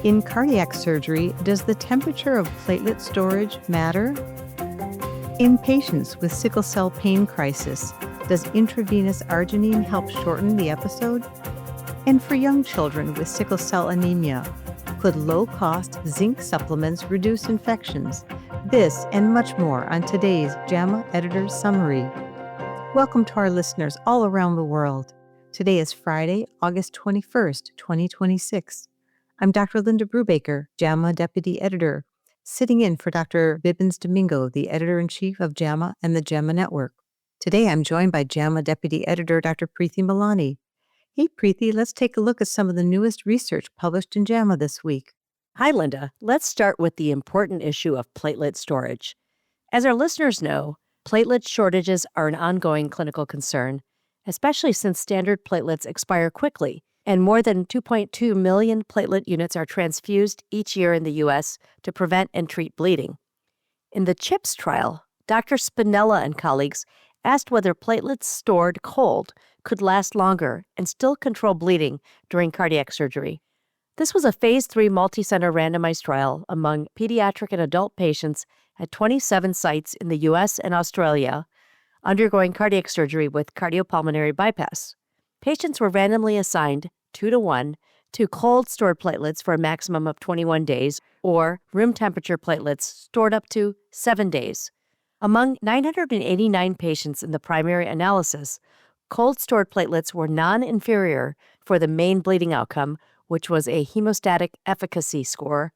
In cardiac surgery, does the temperature of platelet storage matter? In patients with sickle cell pain crisis, does intravenous arginine help shorten the episode? And for young children with sickle cell anemia, could low-cost zinc supplements reduce infections? This and much more on today's JAMA Editor's Summary. Welcome to our listeners all around the world. Today is Friday, August 21st, 2026. I'm Dr. Linda Brubaker, JAMA Deputy Editor, sitting in for Dr. Bibbins Domingo, the Editor-in-Chief of JAMA and the JAMA Network. Today I'm joined by JAMA Deputy Editor Dr. Preeti Malani. Hey Preeti, let's take a look at some of the newest research published in JAMA this week. Hi, Linda. Let's start with the important issue of platelet storage. As our listeners know, platelet shortages are an ongoing clinical concern, especially since standard platelets expire quickly, and more than 2.2 million platelet units are transfused each year in the U.S. to prevent and treat bleeding. In the CHIPS trial, Dr. Spinella and colleagues asked whether platelets stored cold could last longer and still control bleeding during cardiac surgery. This was a phase 3 multicenter randomized trial among pediatric and adult patients at 27 sites in the U.S. and Australia undergoing cardiac surgery with cardiopulmonary bypass. Patients were randomly assigned 2-to-1 to cold stored platelets for a maximum of 21 days or room temperature platelets stored up to 7 days. Among 989 patients in the primary analysis, cold stored platelets were non-inferior for the main bleeding outcome, which was a hemostatic efficacy score,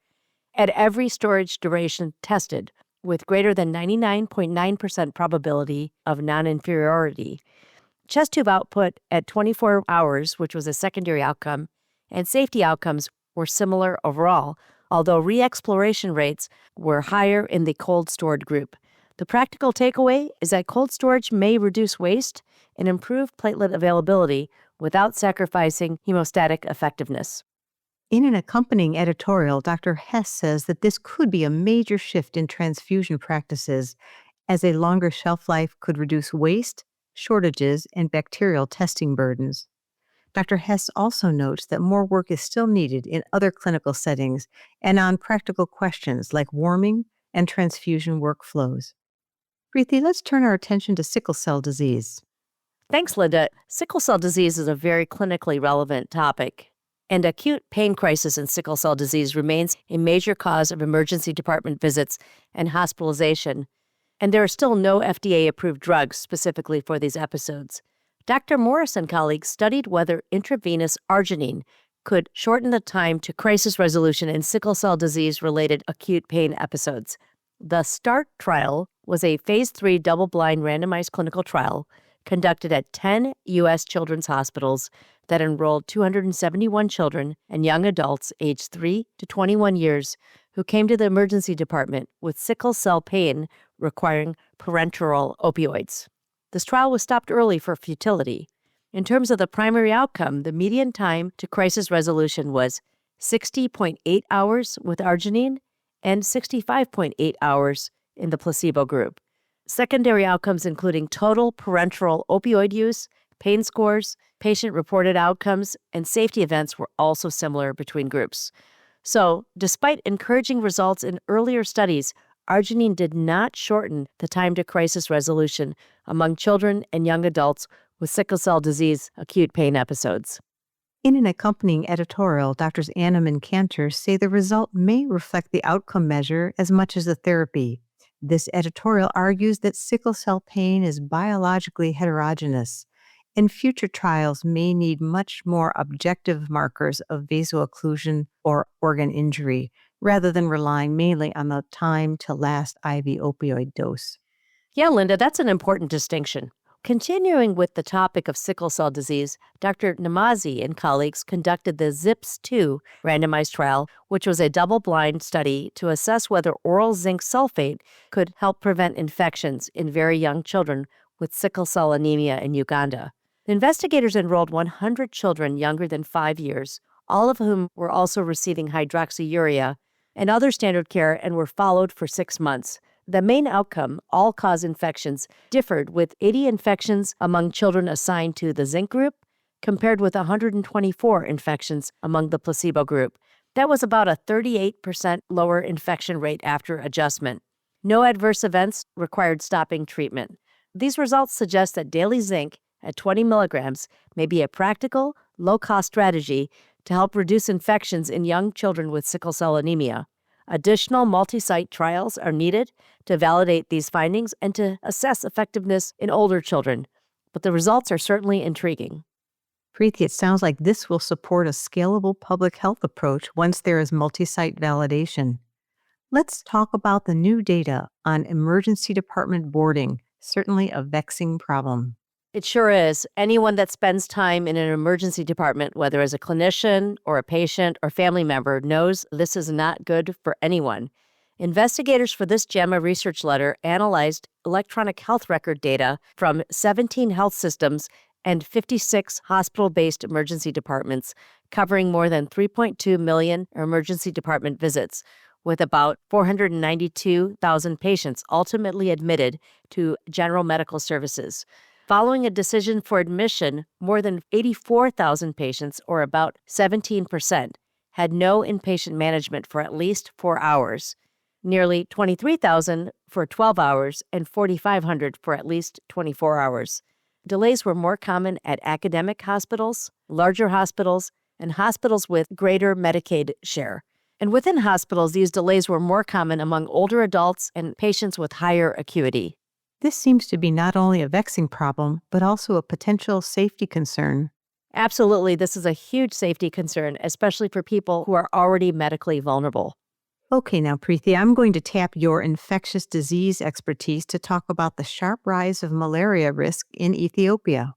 at every storage duration tested, with greater than 99.9% probability of non-inferiority. Chest tube output at 24 hours, which was a secondary outcome, and safety outcomes were similar overall, although re-exploration rates were higher in the cold stored group. The practical takeaway is that cold storage may reduce waste and improve platelet availability without sacrificing hemostatic effectiveness. In an accompanying editorial, Dr. Hess says that this could be a major shift in transfusion practices, as a longer shelf life could reduce waste, shortages, and bacterial testing burdens. Dr. Hess also notes that more work is still needed in other clinical settings and on practical questions like warming and transfusion workflows. Preeti, let's turn our attention to sickle cell disease. Thanks, Linda. Sickle cell disease is a very clinically relevant topic, and acute pain crisis in sickle cell disease remains a major cause of emergency department visits and hospitalization, and there are still no FDA-approved drugs specifically for these episodes. Dr. Morris and colleagues studied whether intravenous arginine could shorten the time to crisis resolution in sickle cell disease-related acute pain episodes. The START trial was a phase 3 double-blind randomized clinical trial conducted at 10 U.S. children's hospitals that enrolled 271 children and young adults aged 3 to 21 years who came to the emergency department with sickle cell pain requiring parenteral opioids. This trial was stopped early for futility. In terms of the primary outcome, the median time to crisis resolution was 60.8 hours with arginine and 65.8 hours in the placebo group. Secondary outcomes including total parenteral opioid use, pain scores, patient-reported outcomes, and safety events were also similar between groups. So, despite encouraging results in earlier studies, arginine did not shorten the time to crisis resolution among children and young adults with sickle cell disease acute pain episodes. In an accompanying editorial, Drs. Annam and Cantor say the result may reflect the outcome measure as much as the therapy. This editorial argues that sickle cell pain is biologically heterogeneous, and future trials may need much more objective markers of vaso-occlusion or organ injury, rather than relying mainly on the time to last IV opioid dose. Yeah, Linda, that's an important distinction. Continuing with the topic of sickle cell disease, Dr. Namazi and colleagues conducted the ZIPS-2 randomized trial, which was a double-blind study to assess whether oral zinc sulfate could help prevent infections in very young children with sickle cell anemia in Uganda. The investigators enrolled 100 children younger than 5 years, all of whom were also receiving hydroxyurea and other standard care and were followed for 6 months. The main outcome, all-cause infections, differed with 80 infections among children assigned to the zinc group compared with 124 infections among the placebo group. That was about a 38% lower infection rate after adjustment. No adverse events required stopping treatment. These results suggest that daily zinc at 20 milligrams may be a practical, low-cost strategy to help reduce infections in young children with sickle cell anemia. Additional multi-site trials are needed to validate these findings and to assess effectiveness in older children, but the results are certainly intriguing. Preeti, it sounds like this will support a scalable public health approach once there is multi-site validation. Let's talk about the new data on emergency department boarding, certainly a vexing problem. It sure is. Anyone that spends time in an emergency department, whether as a clinician or a patient or family member, knows this is not good for anyone. Investigators for this JAMA research letter analyzed electronic health record data from 17 health systems and 56 hospital-based emergency departments, covering more than 3.2 million emergency department visits, with about 492,000 patients ultimately admitted to general medical services. Following a decision for admission, more than 84,000 patients, or about 17%, had no inpatient management for at least 4 hours, nearly 23,000 for 12 hours, and 4,500 for at least 24 hours. Delays were more common at academic hospitals, larger hospitals, and hospitals with greater Medicaid share. And within hospitals, these delays were more common among older adults and patients with higher acuity. This seems to be not only a vexing problem, but also a potential safety concern. Absolutely, this is a huge safety concern, especially for people who are already medically vulnerable. Okay, now, Preeti, I'm going to tap your infectious disease expertise to talk about the sharp rise of malaria risk in Ethiopia.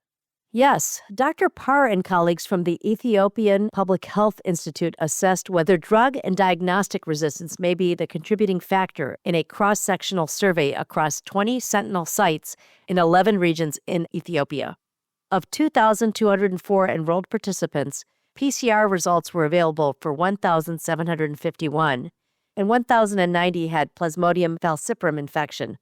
Yes, Dr. Parr and colleagues from the Ethiopian Public Health Institute assessed whether drug and diagnostic resistance may be the contributing factor in a cross-sectional survey across 20 sentinel sites in 11 regions in Ethiopia. Of 2,204 enrolled participants, PCR results were available for 1,751, and 1,090 had Plasmodium falciparum infection.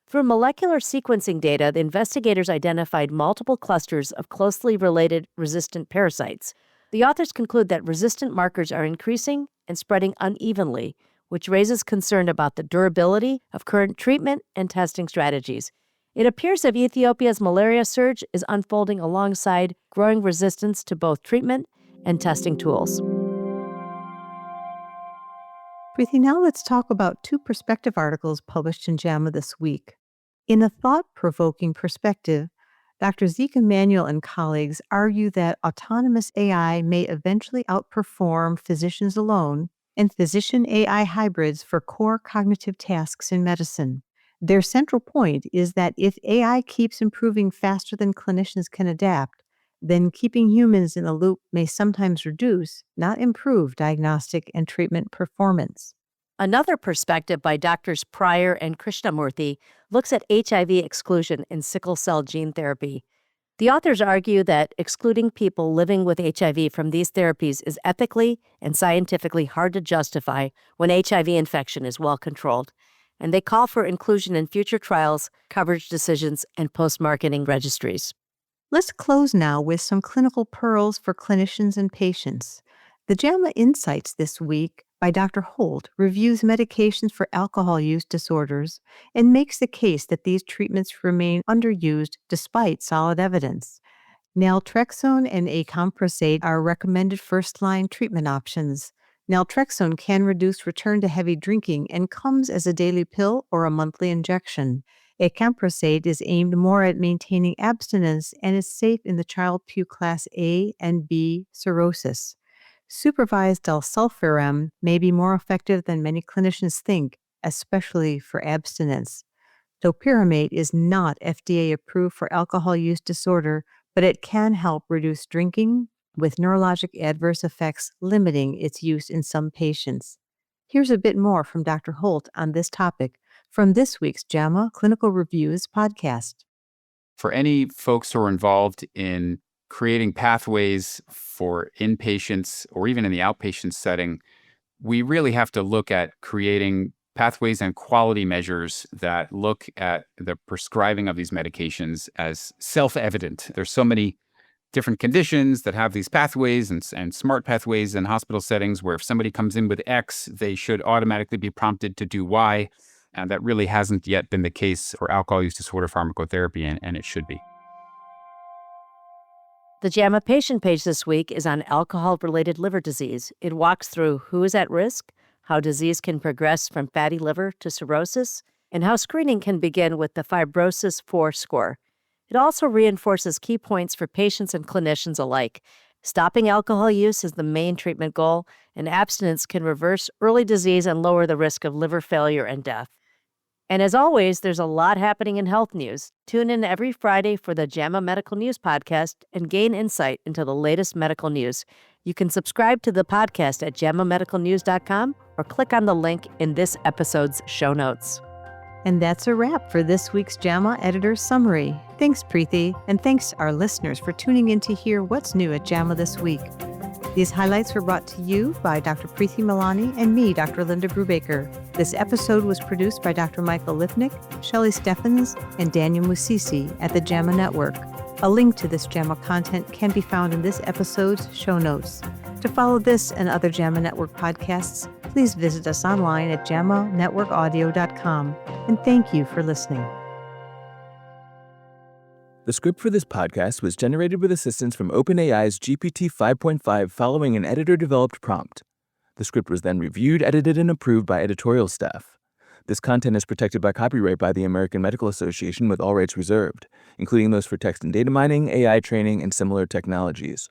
Through molecular sequencing data, the investigators identified multiple clusters of closely related resistant parasites. The authors conclude that resistant markers are increasing and spreading unevenly, which raises concern about the durability of current treatment and testing strategies. It appears that Ethiopia's malaria surge is unfolding alongside growing resistance to both treatment and testing tools. Preeti, now let's talk about two perspective articles published in JAMA this week. In a thought-provoking perspective, Dr. Zeke Emanuel and colleagues argue that autonomous AI may eventually outperform physicians alone and physician-AI hybrids for core cognitive tasks in medicine. Their central point is that if AI keeps improving faster than clinicians can adapt, then keeping humans in the loop may sometimes reduce, not improve, diagnostic and treatment performance. Another perspective by Drs. Pryor and Krishnamurthy looks at HIV exclusion in sickle cell gene therapy. The authors argue that excluding people living with HIV from these therapies is ethically and scientifically hard to justify when HIV infection is well controlled, and they call for inclusion in future trials, coverage decisions, and post-marketing registries. Let's close now with some clinical pearls for clinicians and patients. The JAMA Insights this week by Dr. Holt reviews medications for alcohol use disorders and makes the case that these treatments remain underused despite solid evidence. Naltrexone and acamprosate are recommended first-line treatment options. Naltrexone can reduce return to heavy drinking and comes as a daily pill or a monthly injection. Acamprosate is aimed more at maintaining abstinence and is safe in the Child-Pugh Class A and B cirrhosis. Supervised dalsulfiram may be more effective than many clinicians think, especially for abstinence. Topiramate is not FDA approved for alcohol use disorder, but it can help reduce drinking, with neurologic adverse effects limiting its use in some patients. Here's a bit more from Dr. Holt on this topic from this week's JAMA Clinical Reviews podcast. For any folks who are involved in creating pathways for inpatients or even in the outpatient setting, we really have to look at creating pathways and quality measures that look at the prescribing of these medications as self-evident. There's so many different conditions that have these pathways and smart pathways in hospital settings where if somebody comes in with X, they should automatically be prompted to do Y. And that really hasn't yet been the case for alcohol use disorder pharmacotherapy, and it should be. The JAMA patient page this week is on alcohol-related liver disease. It walks through who is at risk, how disease can progress from fatty liver to cirrhosis, and how screening can begin with the Fibrosis 4 score. It also reinforces key points for patients and clinicians alike. Stopping alcohol use is the main treatment goal, and abstinence can reverse early disease and lower the risk of liver failure and death. And as always, there's a lot happening in health news. Tune in every Friday for the JAMA Medical News Podcast and gain insight into the latest medical news. You can subscribe to the podcast at jamamedicalnews.com or click on the link in this episode's show notes. And that's a wrap for this week's JAMA Editor's Summary. Thanks, Preeti, and thanks to our listeners for tuning in to hear what's new at JAMA this week. These highlights were brought to you by Dr. Preeti Malani and me, Dr. Linda Brubaker. This episode was produced by Dr. Michael Lipnick, Shelley Steffens, and Daniel Musisi at the JAMA Network. A link to this JAMA content can be found in this episode's show notes. To follow this and other JAMA Network podcasts, please visit us online at jamanetworkaudio.com. And thank you for listening. The script for this podcast was generated with assistance from OpenAI's GPT 5.5 following an editor-developed prompt. The script was then reviewed, edited, and approved by editorial staff. This content is protected by copyright by the American Medical Association with all rights reserved, including those for text and data mining, AI training, and similar technologies.